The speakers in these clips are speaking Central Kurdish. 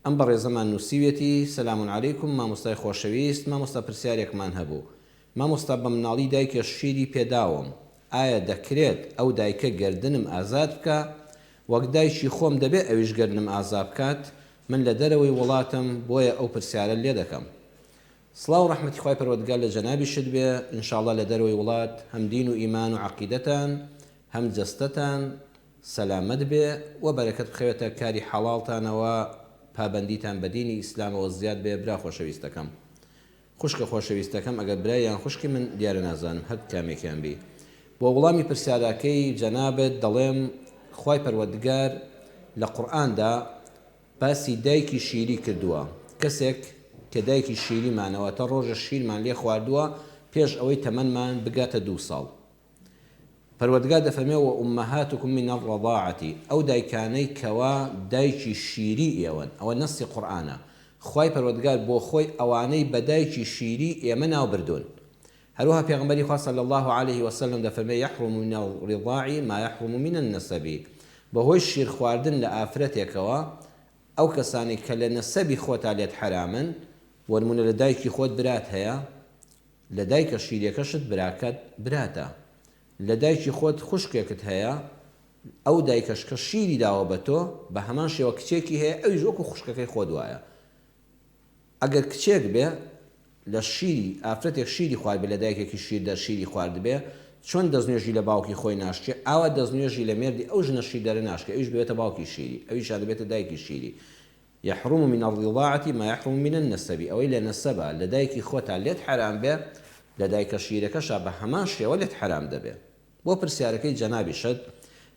ئەم بەڕێزەمان نووسیوێتی سەلام عەلەیکم مامۆستای خۆشەویست مامۆستا پرسیارێکمان هەبوو مامۆستا بە مناڵی دایکە شیری پێداوم ئایا دەکرێت ئەو دایکە گردنم ئازاد بکە وەک دایکی خۆم دەبێت ئەویش گردنم ئازاد بکات من لە دەرەوەی وڵاتم بۆیە ئەو پرسیارە لێ دەکەم سڵاو ڕەحمەتی خوای پەروەردگار لە جەنابیشت بێ ئینشاءڵڵا لە دەرەوەی وڵات هەم دین و ئیمان و عەقیدەتان هەم جەستەتان سەلامەت بێ و بەرەکەت بخەوێتە کاری حەڵاڵتانەوە پابەندیتان بە دینی ئیسلامەوە زیاد بێ برا خۆشەویستەکەم خوشکە خۆشەویستەکەم ئەگەر برایان خوشکی من دیارە نازانم هەر کامێکیان بی بۆ وەڵامی پرسیارەکەی جەنابت دەڵێم خوای پەروەردگار لە قورئاندا باسی دایکی شیری کردووە کەسێک کە دایکی شیریمانەوە تا ڕۆژە شیرمان لێ خواردووە پێش ئەوەی تەمەنمان بگاتە 2 ساڵ پەروەردگار دەفەرمێ و ئومەهاتکم من الرەضاعەة ئەو دایکانەی کەوا دایکی شیری ئێوەن ئەوە نەسی قورئانە خوای پەروەردگار بۆ خۆی ئەوانەی بە دایکی شیری ئێمە ناو بردوون هەروەها پێغەمبەری خوا صلی الله عليه وسلم دەفەرمێ یحرم من الرضاع ما يحرم من النسب بەهۆی شیر خواردن لە ئافرەتێکەوە ئەو کەسانی کە لە نەسەبی خۆتا لێت حرامن وەرمونە لە دایکی خۆت برات هەیە لە دایکە شیرەکەشت براکەت براتە لە دایکی خۆت خوشکێکت هەیە ئەو دایکەش کە شیری داوە بە تۆ بە هەمان شێوە کچێکی هەیە ئەویش وەکو خوشکەکەی خۆت وایە ئەگەر کچێک بێ لە شیری ئافرەتێک شیری خوارد بێ لە دایکێکی شیر دەر شیری خوارد بێ چۆن دەستنوێژی لە باوکی خۆی ناشکێ ئاوا دەستنوێژی لە مێردی ئەو ژنە شیردەرە ناشکێ ئەویش بێتە باوکی شیری ئەویش دەبێتە دایکی شیری يحرم من الرضاعة ما يحرم من النسب أو إلى نسبة لدايك خوتا ليت حرام به لدايك شيرك شابه همان شيء وليت حرام دبه بو برسياركي جنابي شد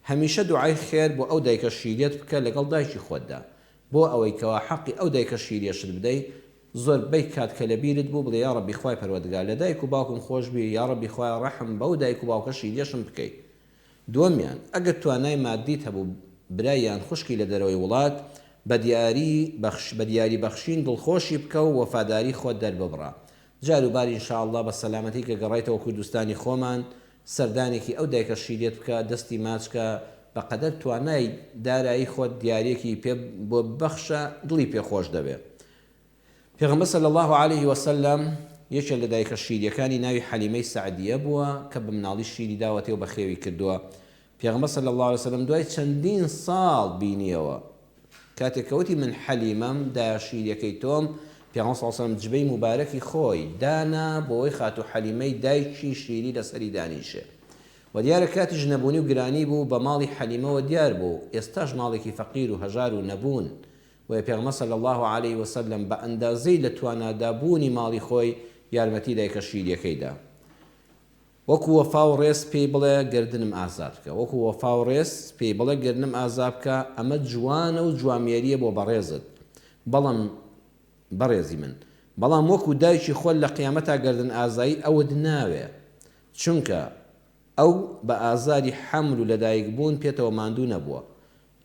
هميشه دعاي خير بو أو دايك شيريت بك لقل دايك خودا بو أو كوا حقي أو دايك شيري شد بدي زور بيكات كلبيرد بو بلي يا ربي خواي پروردگار لدايك باكم خوش بي يا ربي خواي رحم بو دايك باوك شيري شم بكي دوميان اگر توانای مادیت هبو برایان خوشکی لدروی ولات بدیاری بەخشین دڵخۆشی بکە و وەفاداری خۆت دەرببڕە جاروباری ئینشاءڵڵا بە سەلامەتی کە گەڕێیتەوە کوردستانی خۆمان سەردانێکی ئەو دایکە شیرێت بکە دەستی ماچکە بەقەدەر توانای دارایی خۆت دیارێکی پێ بۆ بەخشە دڵی پێخۆش دەبێت پێغەمبەر صلی الله عليه وسلم یەکێک لە دایکە شیریەکانی ناوی حەلیمەی سەعدیە بووە کە بە مناڵی شیری داوەتەوە بە خێوی کردووە پێغەمبەر صلی الله عليه وسلم دوای چەندین ساڵ بینیەوە کاتێکەوتی من حەلیمەم دا شیرەکەی تۆم پێغەمبەر صلی الله عليه وسلم جبەی مبارەکی خۆی دانا بۆی خاتو حەلیمەی دایکی شیری لەسەری دانیشێ و دیارە کاتیش نەبوونی و گرانی بوو بە ماڵی حەلیمەوە دیار بوو ئێستاش ماڵێکی فەقیر و هەژار و نەبوون و پێغەمبەر صلی الله عليه وسلم بە ئەندازەی لە توانادابوونی ماڵی خۆی یارمەتی دایکە شیرەکەیدا وەکو وەفا و ڕێز پێی بڵێ گردنم ئازاد بکە وەکو وەفا و ڕێز پێی بڵێ گردنم ئازاد بکە ئەمە جوانە و جوامێریە بۆ بەڕێزت بەڵام بەڕێزی من بەڵام وەکو دایکی خۆت لە قیامەتا گردن ئازایی ئەوت ناوێ چونکە ئەو بە ئازاری حەمل و لەدایک بوون پێتەوە ماندوو نەبووە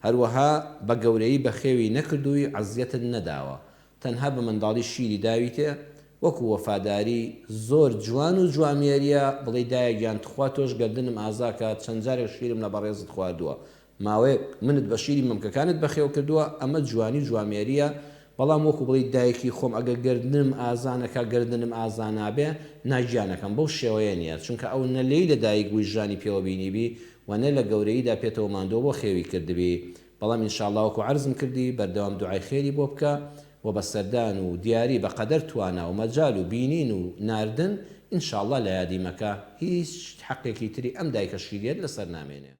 هەروەها بە گەورەی بە خێوی نەکردووی عەزیەتت نەداوە تەنها بە منداڵی شیری داویتێ وەکو وەفاداری زۆر جوان و جوامێریە بڵێ دایەگیان تخوا تۆش گردنم ئازاکات چەند جارێک شیرم لە بەڕێزت خواردووە ماوەیەک منت بە شیری مەمکەکانت بەخێو کردووە ئەمە جوانی جوامێریە بەڵام وەکو بڵێ دایکی خۆم ئەگەر گردنم ئازانەکە گردنم ئازانابێ ناگیانەکەم بەو شێوەیە نییە چونکە ئەو نە لێی لە دایک بووی ژانی پێوە بینیبی و نە لە گەورەییدا پێتەوە ماندۆ بۆ خێوی کردبی بەڵام ئینشاءڵڵا وەکو عەرزم کردی بەردەوام دوعای خێری بۆ بکە و بەسەردان و دیاری بەقەدەر توانا و مەجال و بینین و ناردن ئینشاءڵڵا لە یادی مەکە هیچ حەقێکی تری ئەم دایکە شیرێت لەسەر نامێنێ